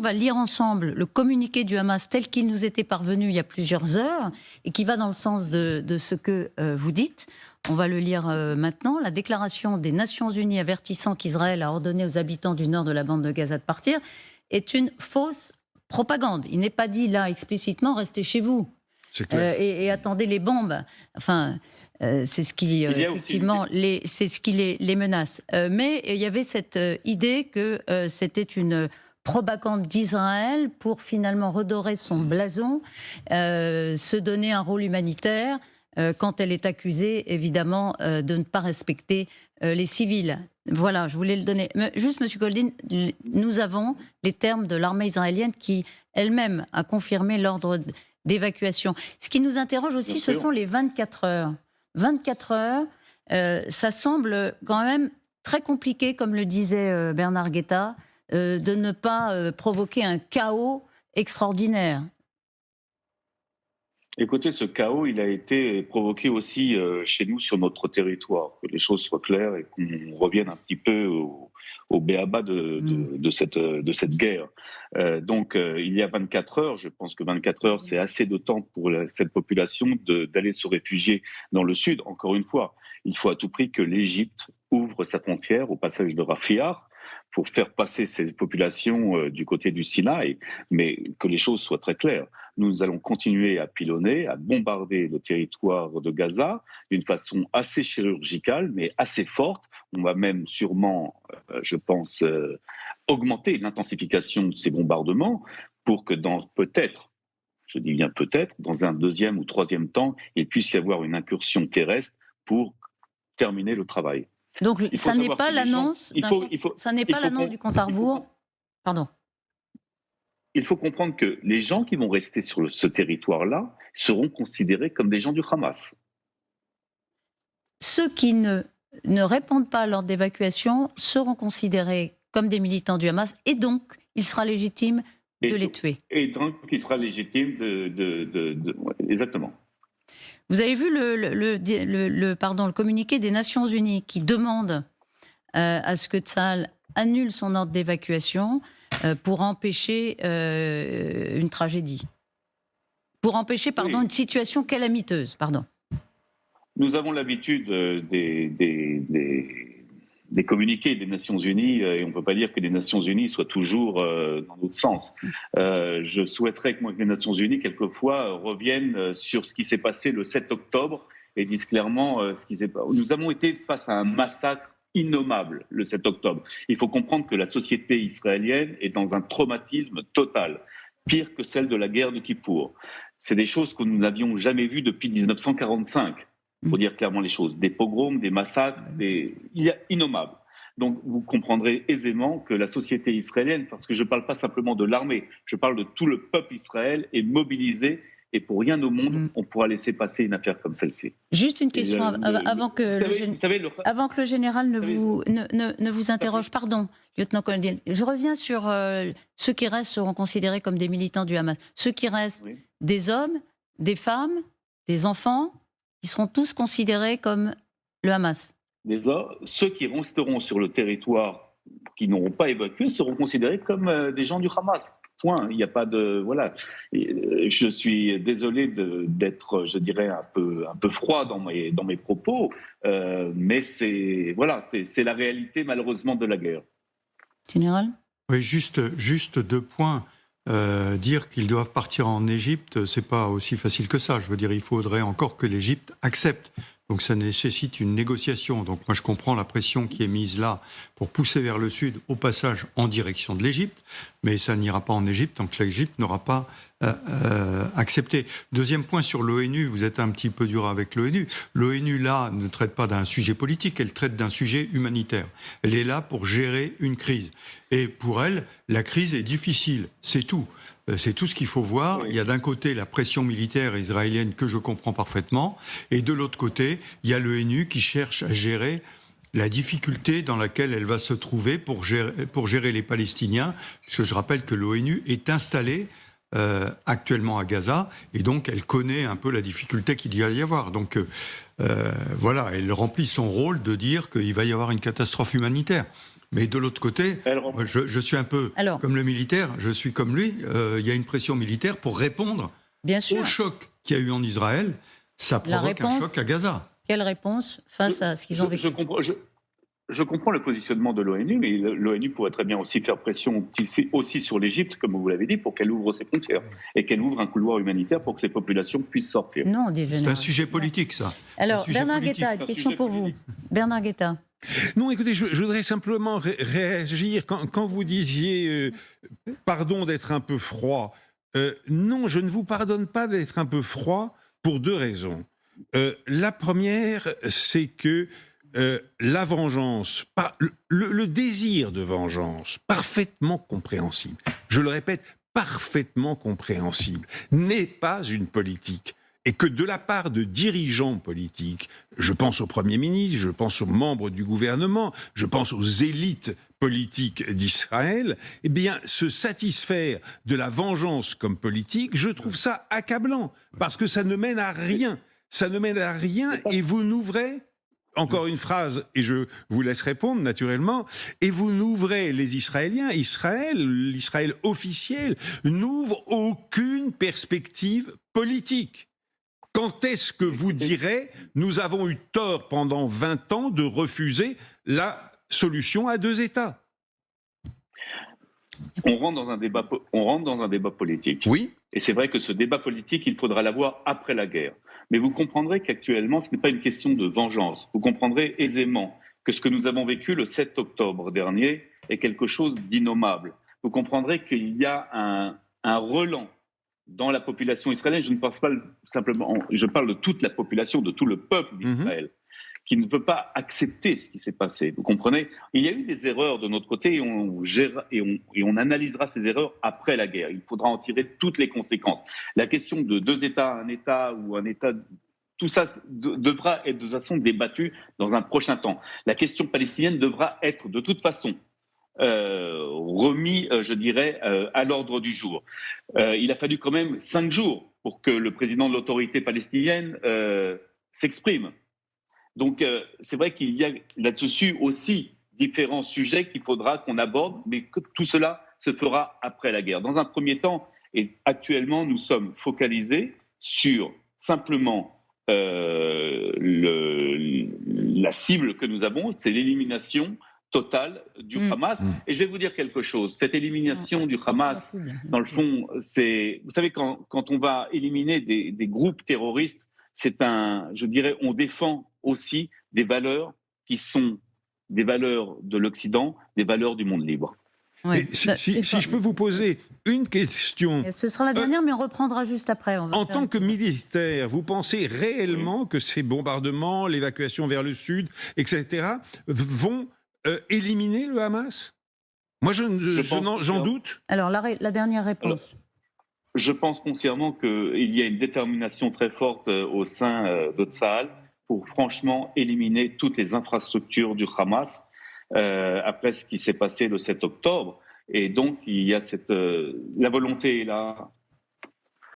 va lire ensemble le communiqué du Hamas tel qu'il nous était parvenu il y a plusieurs heures et qui va dans le sens de ce que vous dites. On va le lire maintenant. La déclaration des Nations Unies avertissant qu'Israël a ordonné aux habitants du nord de la bande de Gaza de partir est une fausse propagande. Il n'est pas dit là explicitement restez chez vous et attendez les bombes. Enfin, c'est ce qui effectivement c'est ce qui les menace. Mais il y avait cette idée que c'était une propagande d'Israël pour finalement redorer son blason, se donner un rôle humanitaire quand elle est accusée, évidemment, de ne pas respecter les civils. Voilà, je voulais le donner. Mais juste, M. Goldin, nous avons les termes de l'armée israélienne qui, elle-même, a confirmé l'ordre d'évacuation. Ce qui nous interroge aussi, ce sont les 24 heures. 24 heures, ça semble quand même très compliqué, comme le disait Bernard Guetta, de ne pas provoquer un chaos extraordinaire. Écoutez, ce chaos, il a été provoqué aussi chez nous sur notre territoire, que les choses soient claires et qu'on revienne un petit peu au b.a.-ba de cette guerre. Donc, il y a 24 heures, je pense que 24 heures, c'est assez de temps pour cette population d'aller se réfugier dans le sud. Encore une fois, il faut à tout prix que l'Égypte ouvre sa frontière au passage de Rafia pour faire passer ces populations du côté du Sinaï, mais que les choses soient très claires. Nous allons continuer à pilonner, à bombarder le territoire de Gaza d'une façon assez chirurgicale, mais assez forte. On va même sûrement, je pense, augmenter l'intensification de ces bombardements pour que peut-être, je dis bien peut-être, dans un deuxième ou troisième temps, il puisse y avoir une incursion terrestre pour terminer le travail. Donc, ça n'est pas l'annonce du compte à rebours. Pardon. Il faut comprendre que les gens qui vont rester sur ce territoire-là seront considérés comme des gens du Hamas. Ceux qui ne répondent pas à l'ordre d'évacuation seront considérés comme des militants du Hamas et donc il sera légitime de les tuer. Et donc il sera légitime exactement. Vous avez vu le communiqué des Nations Unies qui demande à ce que Tsahal annule son ordre d'évacuation pour empêcher une tragédie. Pour empêcher, une situation calamiteuse, Nous avons l'habitude des communiqués des Nations Unies et on ne peut pas dire que les Nations Unies soient toujours dans l'autre sens. Je souhaiterais que les Nations Unies, quelquefois, reviennent sur ce qui s'est passé le 7 octobre et disent clairement ce qui s'est passé. Nous avons été face à un massacre innommable le 7 octobre. Il faut comprendre que la société israélienne est dans un traumatisme total, pire que celle de la guerre de Kippour. C'est des choses que nous n'avions jamais vues depuis 1945. Il faut dire clairement les choses. Des pogroms, des massacres, innommables. Donc vous comprendrez aisément que la société israélienne, parce que je ne parle pas simplement de l'armée, je parle de tout le peuple Israël, est mobilisé et pour rien au monde, on pourra laisser passer une affaire comme celle-ci. Juste une question avant que le général ne vous interroge. Pardon, lieutenant colonel. Je reviens sur ceux qui restent seront considérés comme des militants du Hamas. Ceux qui restent, des hommes, des femmes, des enfants, ils seront tous considérés comme le Hamas. Ceux qui resteront sur le territoire, qui n'auront pas évacué, seront considérés comme des gens du Hamas. Point. Il n'y a pas de... Voilà. Je suis désolé d'être, je dirais, un peu froid dans mes propos, mais c'est la réalité, malheureusement, de la guerre. Général ? Oui, juste 2 points. Dire qu'ils doivent partir en Égypte, c'est pas aussi facile que ça. Je veux dire, il faudrait encore que l'Égypte accepte. Donc ça nécessite une négociation. Donc moi je comprends la pression qui est mise là pour pousser vers le sud, au passage en direction de l'Égypte, mais ça n'ira pas en Égypte tant que l'Égypte n'aura pas accepté. Deuxième point sur l'ONU, vous êtes un petit peu dur avec l'ONU. L'ONU là ne traite pas d'un sujet politique, elle traite d'un sujet humanitaire. Elle est là pour gérer une crise. Et pour elle, la crise est difficile, c'est tout. C'est tout ce qu'il faut voir. Oui. Il y a d'un côté la pression militaire israélienne que je comprends parfaitement, et de l'autre côté, il y a l'ONU qui cherche à gérer la difficulté dans laquelle elle va se trouver pour gérer les Palestiniens, parce que je rappelle que l'ONU est installée actuellement à Gaza, et donc elle connaît un peu la difficulté qu'il va y avoir. Donc voilà, elle remplit son rôle de dire qu'il va y avoir une catastrophe humanitaire. Mais de l'autre côté, je suis un peu comme le militaire, je suis comme lui, il y a une pression militaire pour répondre au choc qu'il y a eu en Israël. Ça provoque un choc à Gaza. Quelle réponse face à ce qu'ils ont vécu? Je comprends le positionnement de l'ONU, mais l'ONU pourrait très bien aussi faire pression aussi sur l'Égypte, comme vous l'avez dit, pour qu'elle ouvre ses frontières et qu'elle ouvre un couloir humanitaire pour que ces populations puissent sortir. Non, c'est un sujet politique, ça. Alors, Bernard Guetta, une question pour vous. Bernard Guetta. Non, écoutez, je voudrais simplement réagir. Quand vous disiez pardon d'être un peu froid, non, je ne vous pardonne pas d'être un peu froid pour 2 raisons. La première, c'est que la vengeance, le désir de vengeance, parfaitement compréhensible, je le répète, parfaitement compréhensible, n'est pas une politique. Et que de la part de dirigeants politiques, je pense au Premier ministre, je pense aux membres du gouvernement, je pense aux élites politiques d'Israël, eh bien, se satisfaire de la vengeance comme politique, je trouve ça accablant, parce que ça ne mène à rien. Ça ne mène à rien, et vous n'ouvrez, encore une phrase, et je vous laisse répondre naturellement, et vous n'ouvrez les Israéliens, l'Israël officiel, n'ouvre aucune perspective politique. Quand est-ce que vous direz « nous avons eu tort pendant 20 ans de refuser la solution à 2 États » ? On rentre dans un débat politique. Oui. Et c'est vrai que ce débat politique, il faudra l'avoir après la guerre. Mais vous comprendrez qu'actuellement, ce n'est pas une question de vengeance. Vous comprendrez aisément que ce que nous avons vécu le 7 octobre dernier est quelque chose d'innommable. Vous comprendrez qu'il y a un relent dans la population israélienne. Je ne pense pas simplement, je parle de toute la population, de tout le peuple d'Israël, qui ne peut pas accepter ce qui s'est passé. Vous comprenez ? Il y a eu des erreurs de notre côté et on analysera ces erreurs après la guerre. Il faudra en tirer toutes les conséquences. La question de 2 États, un État ou un État, tout ça devra être de toute façon débattu dans un prochain temps. La question palestinienne devra être de toute façon remis, je dirais, à l'ordre du jour. Il a fallu quand même 5 jours pour que le président de l'autorité palestinienne s'exprime. Donc, c'est vrai qu'il y a là-dessus aussi différents sujets qu'il faudra qu'on aborde, mais que tout cela se fera après la guerre. Dans un premier temps, et actuellement, nous sommes focalisés sur simplement la cible que nous avons, c'est l'élimination totale du Hamas. Et je vais vous dire quelque chose, cette élimination du Hamas, dans le fond, c'est, vous savez, quand on va éliminer des groupes terroristes, je dirais, on défend aussi des valeurs qui sont des valeurs de l'Occident, des valeurs du monde libre. Ouais. Si je peux vous poser une question. Ce sera la dernière, mais on reprendra juste après. En tant que militaire, vous pensez réellement que ces bombardements, l'évacuation vers le sud, etc., vont éliminer le Hamas ? Moi, j'en doute. Alors, la dernière réponse. Je pense consciemment qu'il y a une détermination très forte au sein de Tsahal pour franchement éliminer toutes les infrastructures du Hamas après ce qui s'est passé le 7 octobre. Et donc, il y a la volonté est là,